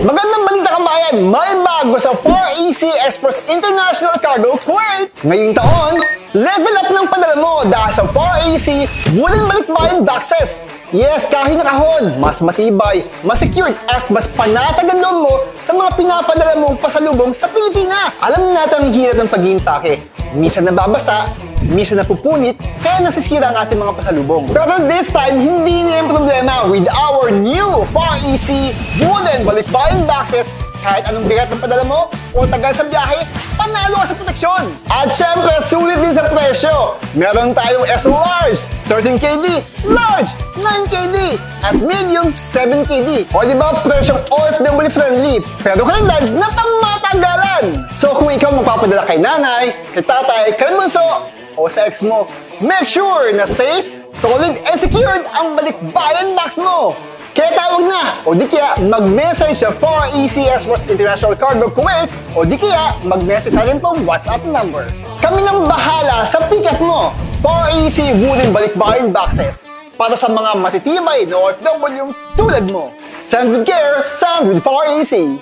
Magandang balita kabayan! May bago sa Far Easy Express International Cargo Kuwait! Ngayong taon, level up ng padala mo dahil sa Far Easy Wooden Balikbayan Boxes! Yes, kahit nakahon, mas matibay, mas secured at mas panatag ang loob mo sa mga pinapadala mong pasalubong sa Pilipinas! Alam natin ang hirap ng pag-iimpake. Minsan nababasa, minsan napupunit, kaya nasisira ang ating mga pasalubong. Pero this time, hindi na yung problema with our new Far Easy Wooden Balikbayan Boxes. Kahit anong bigat ng padala mo o tagal sa biyahe, panalo ka sa proteksyon. At syempre, sulit din sa presyo. Meron tayong S-Large, 13KD, Large, 9KD, at Medium, 7KD. O diba, presyong OFW friendly, pero kalidad na pangmatagalan. So kung ikaw magpapadala kay nanay, kay tatay, kay bunso, o sa ex mo, make sure na safe, solid, and secured ang balikbayan box mo. Kaya tawag na, o di kaya mag-message sa Far Easy Express International Cargo Kuwait, o di kaya mag-message sa atin pong WhatsApp number. Kami nang bahala sa pick-up mo, Far Easy Wooden Balikbayan Boxes, para sa mga matitibay na OFW tulad mo. Send with care, send with Far Easy.